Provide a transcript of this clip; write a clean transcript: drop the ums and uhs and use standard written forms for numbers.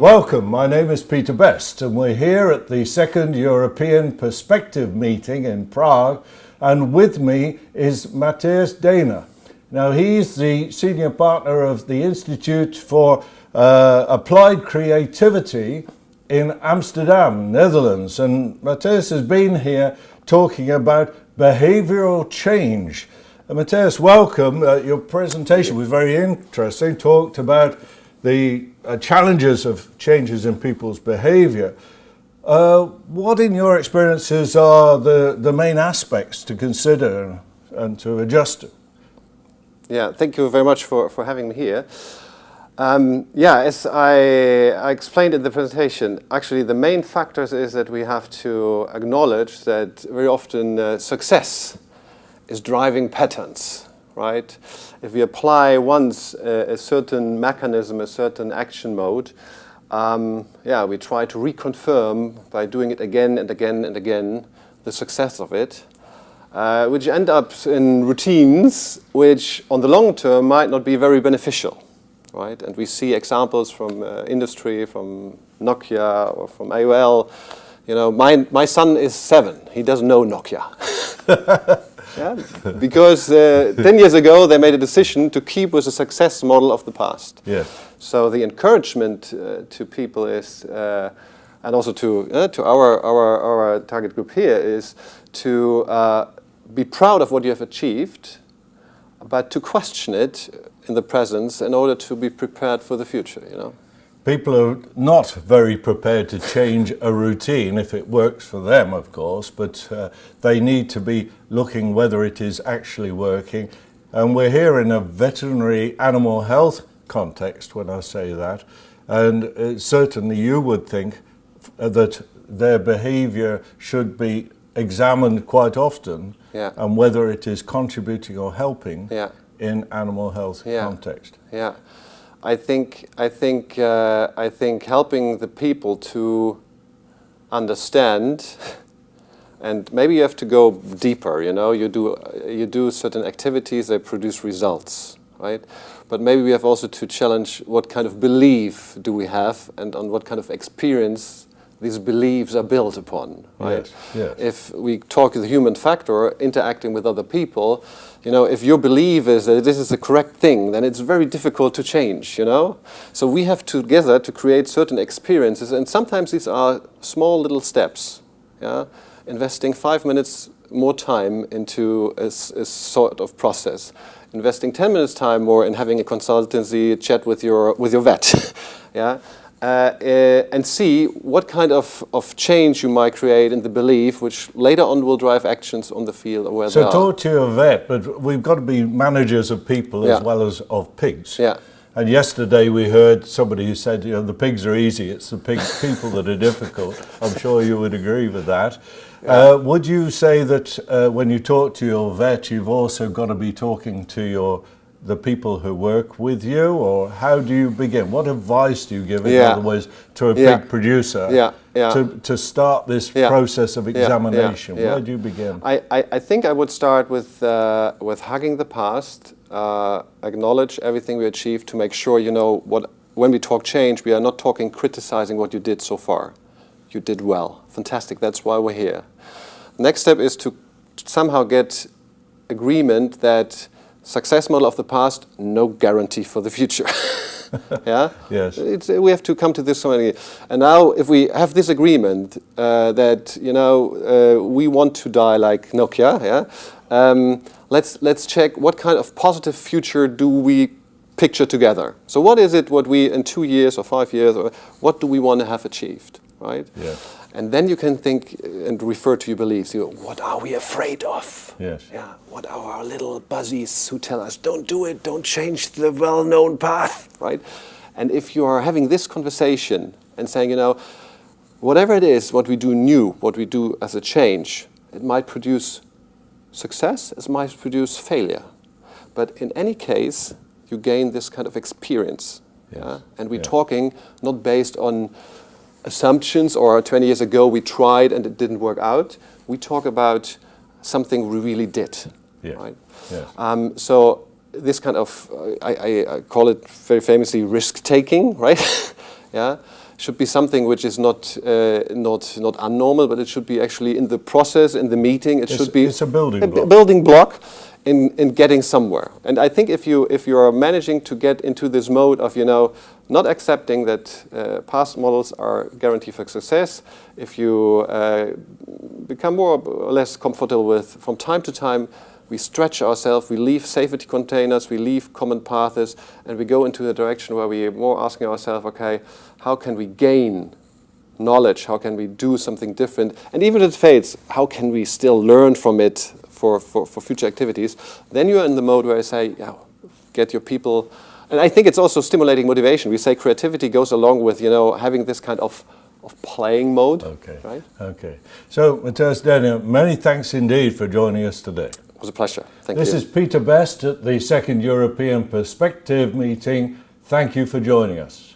Welcome, my name is Peter Best and we're here at the second European Perspective meeting in Prague, and with me is Matthias Dehne. Now he's the senior partner of the Institute for Applied Creativity in Amsterdam, Netherlands, and Matthias has been here talking about behavioural change. Matthias, welcome. Your presentation was very interesting, talked about the challenges of changes in people's behaviour. What in your experiences are the main aspects to consider and to adjust to? Yeah, thank you very much for having me here. As I explained in the presentation, actually the main factors is that we have to acknowledge that very often success is driving patterns, right? If we apply once a certain mechanism, a certain action mode, we try to reconfirm by doing it again and again and again the success of it, which end up in routines which on the long term might not be very beneficial, right? And we see examples from industry, from Nokia or from AOL. You know, my son is 7, he doesn't know Nokia. Yeah, because 10 years ago they made a decision to keep with the success model of the past. Yeah. So the encouragement to people is, and also to our target group here, is to be proud of what you have achieved, but to question it in the present in order to be prepared for the future. You know. People are not very prepared to change a routine if it works for them, of course, but they need to be looking whether it is actually working. And we're here in a veterinary animal health context when I say that, and certainly you would think that their behaviour should be examined quite often, and whether it is contributing or helping in animal health context. Yeah. I think helping the people to understand, and maybe you have to go deeper. You know, you do certain activities, they produce results, right? But maybe we have also to challenge what kind of belief do we have, and on what kind of experience these beliefs are built upon, right? Yes. If we talk the human factor, interacting with other people, you know, if your belief is that this is the correct thing, then it's very difficult to change, you know? So we have together to create certain experiences, and sometimes these are small little steps, yeah? Investing 5 minutes more time into a sort of process. Investing 10 minutes time more in having a consultancy chat with your vet, yeah? And see what kind of change you might create in the belief, which later on will drive actions on the field or where they are. So talk to your vet, but we've got to be managers of people as well as of pigs. Yeah. And yesterday we heard somebody who said, you know, the pigs are easy, it's the people that are difficult. I'm sure you would agree with that. Yeah. Would you say that when you talk to your vet, you've also got to be talking to the people who work with you, or how do you begin? What advice do you give, in other words, to a pig producer to start this process of examination? Where do you begin? I think I would start with hugging the past, acknowledge everything we achieved, to make sure, you know, when we talk change, we are not talking criticizing what you did so far. You did well, fantastic, that's why we're here. Next step is to somehow get agreement that success model of the past, no guarantee for the future. Yeah. Yes. We have to come to this already. And now, if we have this agreement that, you know, we want to die like Nokia, let's check what kind of positive future do we picture together. So what is it? What we in 2 years or 5 years, or what do we want to have achieved, right? Yeah. And then you can think and refer to your beliefs. You go, what are we afraid of? Yes. Yeah. What are our little buzzies who tell us, don't do it, don't change the well-known path, right? And if you are having this conversation and saying, you know, whatever it is, what we do new, what we do as a change, it might produce success, it might produce failure. But in any case, you gain this kind of experience. Yes. Yeah? And we're talking not based on assumptions, or 20 years ago we tried and it didn't work out. We talk about something we really did, right? Yes. So this kind of, I call it very famously risk-taking, right? Yeah, should be something which is not abnormal, but it should be actually in the process, in the meeting. It's a building block. Building block in getting somewhere. And I think if you are managing to get into this mode of not accepting that past models are guarantee for success, if you become more or less comfortable with, from time to time, we stretch ourselves, we leave safety containers, we leave common paths, and we go into a direction where we are more asking ourselves, okay, how can we gain knowledge? How can we do something different? And even if it fails, how can we still learn from it for future activities? Then you're in the mode where I say, yeah, get your people. And I think it's also stimulating motivation. We say creativity goes along with, having this kind of playing mode. Okay. Right? Okay. So, Matthias Dehne, many thanks indeed for joining us today. It was a pleasure. Thank you. This is Peter Best at the second European Perspective meeting. Thank you for joining us.